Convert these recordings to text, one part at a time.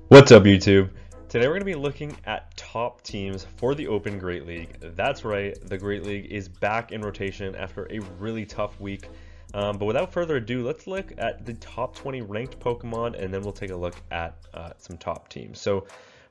What's up, YouTube? Today we're going to be looking at top teams for the Open Great League. That's right, the Great League is back in rotation after a really tough week. But without further ado, let's look at the top 20 ranked Pokemon, and then we'll take a look at some top teams. So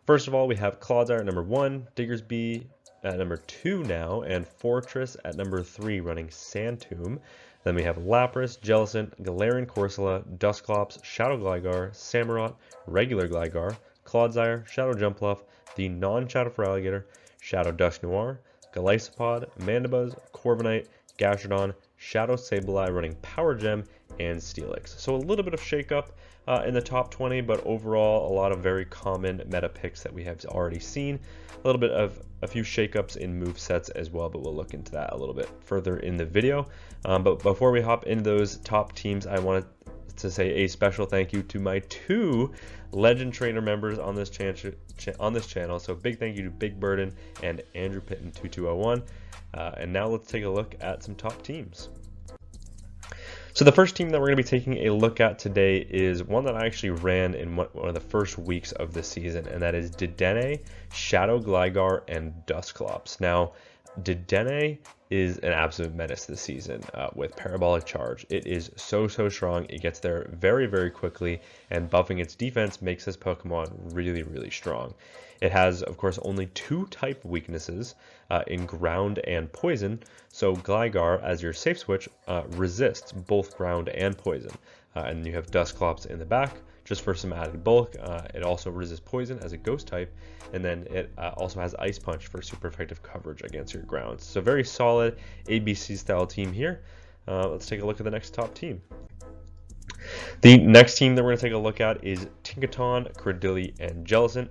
first of all, we have Scizor at number 1, Diggersby at number 2 now, and Forretress at number 3 running Sandtomb. Then we have Lapras, Jellicent, Galarian Corsola, Dusclops, Shadow Gligar, Samurott, Regular Gligar, Clodsire, Shadow Jumpluff, the non-Shadow Feraligatr, Shadow Dusknoir, Golisopod, Mandibuzz, Corviknight, Gastrodon, Shadow Sableye running Power Gem, and Steelix. So a little bit of shakeup in the top 20, but overall a lot of very common meta picks that we have already seen. A little bit of a few shakeups in move sets as well, but we'll look into that a little bit further in the video. But before we hop into those top teams, I wanted to say a special thank you to my 2 Legend Trainer members on this channel. So big thank you to Big Burden and Andrew Pitton 2201. And now let's take a look at some top teams. So the first team that we're going to be taking a look at today is one that I actually ran in one of the first weeks of the season, and that is Dedenne, Shadow Gligar, and Dusclops. Now, Dedenne is an absolute menace this season with Parabolic Charge. It is so strong. It gets there very quickly, and buffing its defense makes this Pokemon really strong. It has, of course, only 2 type weaknesses in Ground and Poison, so Gligar, as your safe switch, resists both Ground and Poison. And you have Dusclops in the back, just for some added bulk. It also resists Poison as a Ghost type, and then it also has Ice Punch for super effective coverage against your grounds. So very solid ABC style team here. Let's take a look at the next top team. The next team that we're going to take a look at is Tinkaton, Cradily, and Jellicent.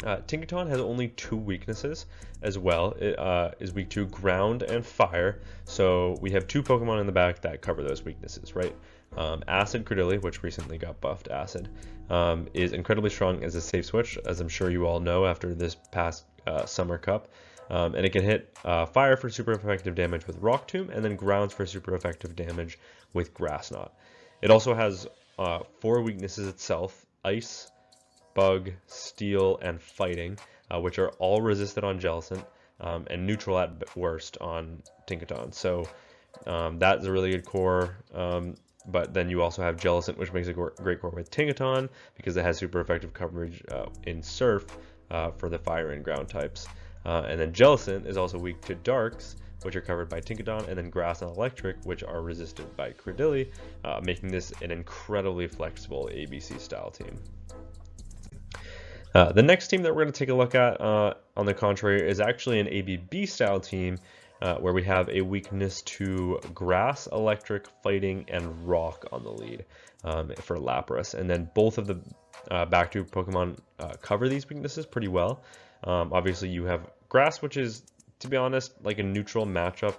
Tinkaton has only 2 weaknesses as well. It is weak to Ground and Fire, so we have 2 Pokemon in the back that cover those weaknesses, right? Acid Cradily, which recently got buffed Acid, is incredibly strong as a safe switch, as I'm sure you all know after this past Summer Cup. And it can hit Fire for super effective damage with Rock Tomb, and then Grounds for super effective damage with Grass Knot. It also has 4 weaknesses itself: Ice, Bug, Steel, and Fighting, which are all resisted on Jellicent, and neutral at worst on Tinkaton. So that's a really good core. But then you also have Jellicent, which makes a great core with Tinkaton because it has super effective coverage in Surf for the Fire and Ground types. And then Jellicent is also weak to Darks, which are covered by Tinkaton, and then Grass and Electric, which are resisted by Cradily, making this an incredibly flexible ABC style team. The next team that we're going to take a look at, on the contrary, is actually an ABB style team where we have a weakness to Grass, Electric, Fighting, and Rock on the lead for Lapras. And then both of the back 2 Pokemon cover these weaknesses pretty well. Obviously, you have Grass, which is, to be honest, like a neutral matchup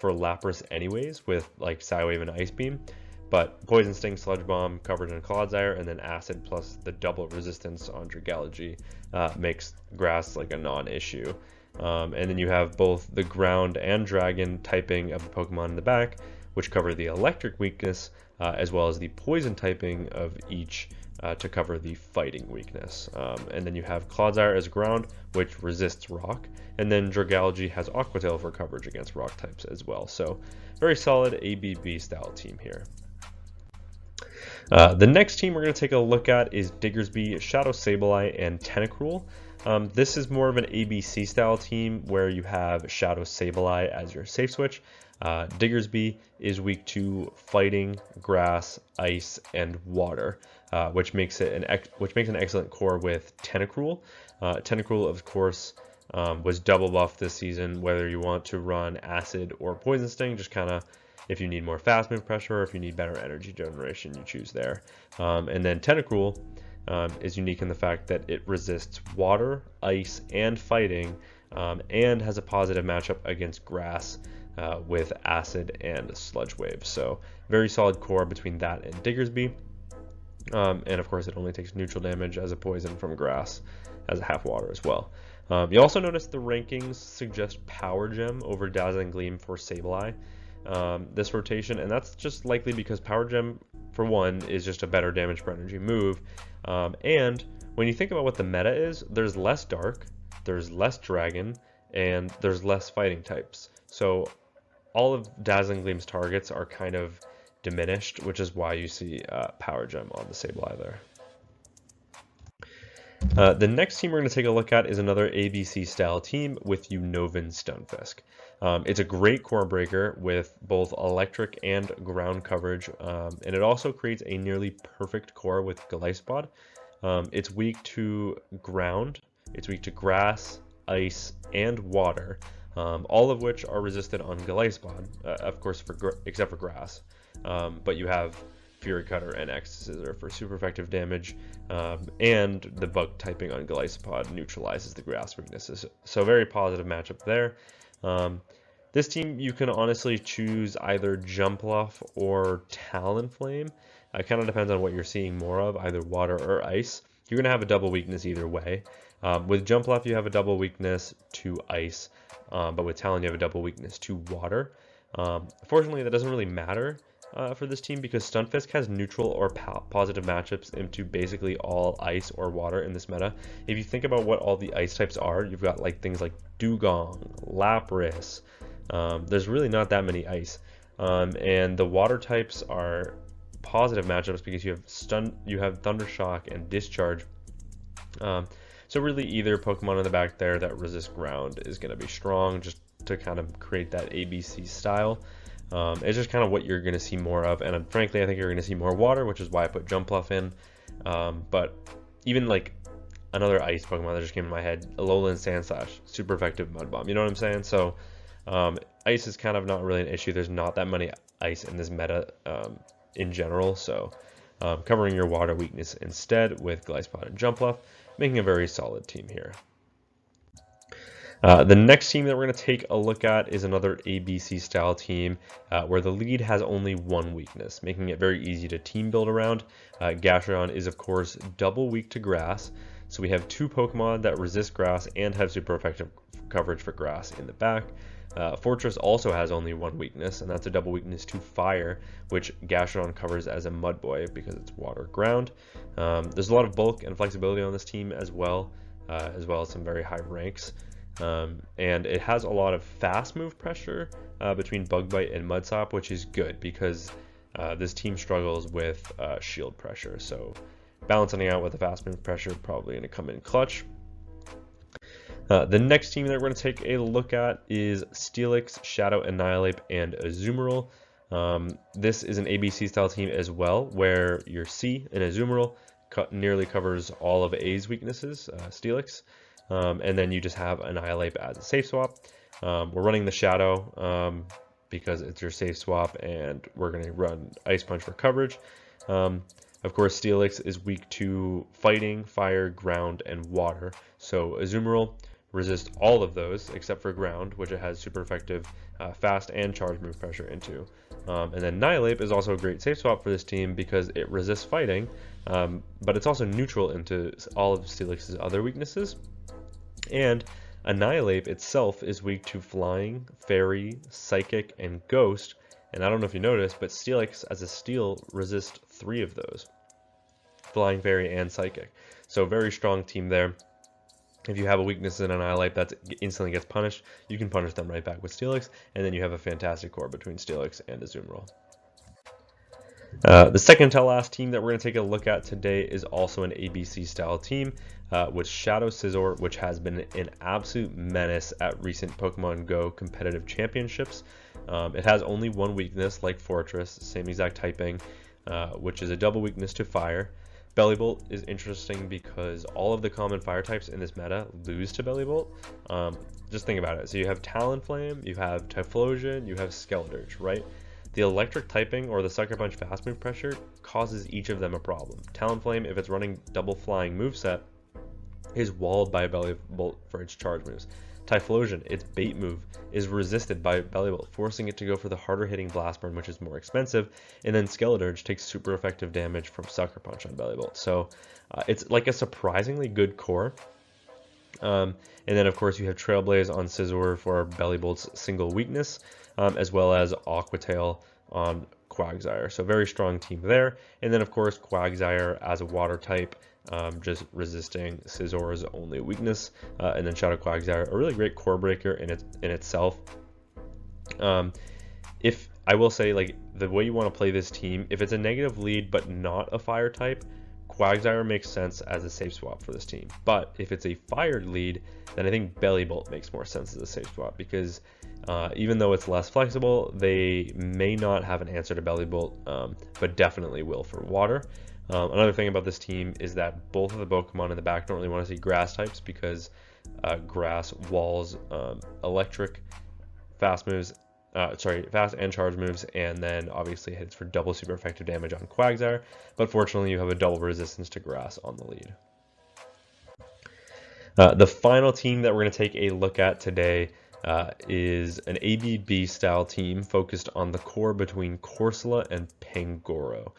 for Lapras anyways, with like Psywave and Ice Beam. But Poison Sting, Sludge Bomb covered in Clodsire, and then Acid plus the double resistance on Dragalge makes Grass like a non-issue. And then you have both the Ground and Dragon typing of the Pokemon in the back, which cover the Electric weakness, as well as the Poison typing of each to cover the Fighting weakness. And then you have Clodsire as Ground, which resists Rock, and then Dragalge has Aqua Tail for coverage against Rock types as well. So very solid ABB style team here. The next team we're going to take a look at is Diggersby, Shadow Sableye, and Tentacruel. This is more of an ABC style team where you have Shadow Sableye as your safe switch. Diggersby is weak to Fighting, Grass, Ice, and Water, which makes an excellent core with Tentacruel. Tentacruel, of course, was double buffed this season. Whether you want to run Acid or Poison Sting, just kind of if you need more fast move pressure or if you need better energy generation, you choose there. And then Tentacruel is unique in the fact that it resists Water, Ice, and Fighting, and has a positive matchup against Grass with Acid and Sludge Wave. So very solid core between that and Diggersby. And of course it only takes neutral damage as a Poison from Grass as a half Water as well. You also notice the rankings suggest Power Gem over Dazzling Gleam for Sableye this rotation, and that's just likely because Power Gem, for one, is just a better damage per energy move, and when you think about what the meta is, there's less dark, there's less dragon, and there's less fighting types. So all of Dazzling Gleam's targets are kind of diminished, which is why you see Power Gem on the Sableye there. The next team we're going to take a look at is another ABC style team with Unnovan Stunfisk. It's a great core breaker with both electric and ground coverage, and it also creates a nearly perfect core with Golisopod. It's weak to ground, it's weak to grass, ice, and water, all of which are resisted on Golisopod, of course, except for grass. But you have Fury Cutter and Scizor for super effective damage, and the bug typing on Golisopod neutralizes the grass weaknesses. So very positive matchup there. This team, you can honestly choose either Jumpluff or Talonflame. It kind of depends on what you're seeing more of, either water or ice. You're going to have a double weakness either way. With Jumpluff, you have a double weakness to ice, but with Talon, you have a double weakness to water. Fortunately, that doesn't really matter for this team because Stunfisk has neutral or positive matchups into basically all ice or water in this meta. If you think about what all the ice types are, you've got like things like Dugong, Lapras. There's really not that many ice, and the water types are positive matchups because you have Thundershock and Discharge. So really either Pokemon in the back there that resist ground is going to be strong just to kind of create that ABC style. It's just kind of what you're going to see more of, and frankly I think you're going to see more water, which is why I put Jumpluff in. But even like another ice Pokemon that just came in my head, Alolan Sandslash, super effective Mud Bomb, you know what I'm saying? So ice is kind of not really an issue. There's not that many ice in this meta in general, so covering your water weakness instead with Golisopod and Jumpluff, making a very solid team here. The next team that we're going to take a look at is another ABC style team where the lead has only one weakness, making it very easy to team build around. Gastrodon is of course double weak to grass, so we have two Pokemon that resist grass and have super effective coverage for grass in the back. Forretress also has only one weakness, and that's a double weakness to fire, which Gastrodon covers as a mud boy because it's water ground. There's a lot of bulk and flexibility on this team as well as some very high ranks. And it has a lot of fast move pressure between Bug Bite and Mud Slap, which is good because this team struggles with shield pressure. So balancing out with the fast move pressure probably going to come in clutch. The next team that we're going to take a look at is Steelix, Shadow Annihilape, and Azumarill. This is an ABC style team as well, where your C in Azumarill nearly covers all of A's weaknesses, Steelix. And then you just have Annihilape as a safe swap. We're running the Shadow because it's your safe swap, and we're going to run Ice Punch for coverage. Of course, Steelix is weak to fighting, fire, ground, and water. So Azumarill resists all of those except for ground, which it has super effective fast and charge move pressure into. And then Annihilape is also a great safe swap for this team because it resists fighting, but it's also neutral into all of Steelix's other weaknesses. And Annihilape itself is weak to Flying, Fairy, Psychic, and Ghost. And I don't know if you noticed, but Steelix as a Steel resists 3 of those. Flying, Fairy, and Psychic. So very strong team there. If you have a weakness in Annihilape that instantly gets punished, you can punish them right back with Steelix, and then you have a fantastic core between Steelix and Azumarill. The second to last team that we're going to take a look at today is also an ABC style team with Shadow Scizor, which has been an absolute menace at recent Pokemon Go competitive championships. It has only one weakness, like Forretress, same exact typing, which is a double weakness to fire. Bellibolt is interesting because all of the common fire types in this meta lose to Bellibolt. Just think about it. So you have Talonflame, you have Typhlosion, you have Skeledirge, right? The electric typing or the Sucker Punch fast move pressure causes each of them a problem. Talonflame, if it's running double flying moveset, is walled by Bellibolt for its charge moves. Typhlosion, its bait move, is resisted by Bellibolt, forcing it to go for the harder hitting Blast Burn, which is more expensive, and then Skeledirge takes super effective damage from Sucker Punch on Bellibolt. So it's like a surprisingly good core. And then of course you have Trailblaze on Scizor for Bellibolt's single weakness, as well as Aqua Tail on Quagsire. So very strong team there. And then of course Quagsire as a water type just resisting Scizor's only weakness, and then Shadow Quagsire, a really great core breaker in itself. If I will say, like, the way you want to play this team, if it's a negative lead but not a fire type, Quagsire makes sense as a safe swap for this team. But if it's a fired lead, then I think Bellibolt makes more sense as a safe swap, because even though it's less flexible, they may not have an answer to Bellibolt, but definitely will for water. Another thing about this team is that both of the Pokemon in the back don't really want to see grass types, because grass walls electric fast moves, fast and charge moves, and then obviously hits for double super effective damage on Quagsire. But fortunately, you have a double resistance to grass on the lead. The final team that we're going to take a look at today is an ABB style team focused on the core between Corsola and Pangoro,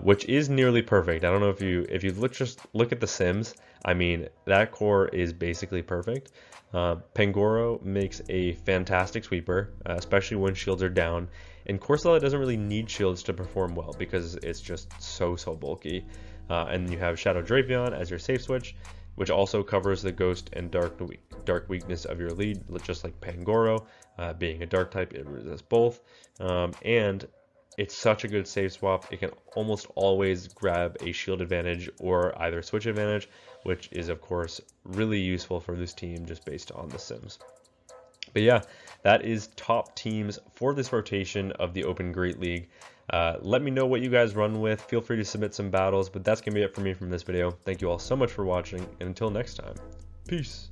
which is nearly perfect. I don't know if you just look at the Sims. I mean, that core is basically perfect. Pangoro makes a fantastic sweeper, especially when shields are down, and Corsola doesn't really need shields to perform well because it's just so bulky. And you have Shadow Drapion as your safe switch, which also covers the ghost and dark weakness of your lead, just like Pangoro. Being a dark type, it resists both, and it's such a good safe swap. It can almost always grab a shield advantage or either switch advantage, which is of course really useful for this team just based on the Sims. But yeah, that is top teams for this rotation of the Open Great League. Let me know what you guys run with. Feel free to submit some battles, but that's going to be it for me from this video. Thank you all so much for watching, and until next time, peace.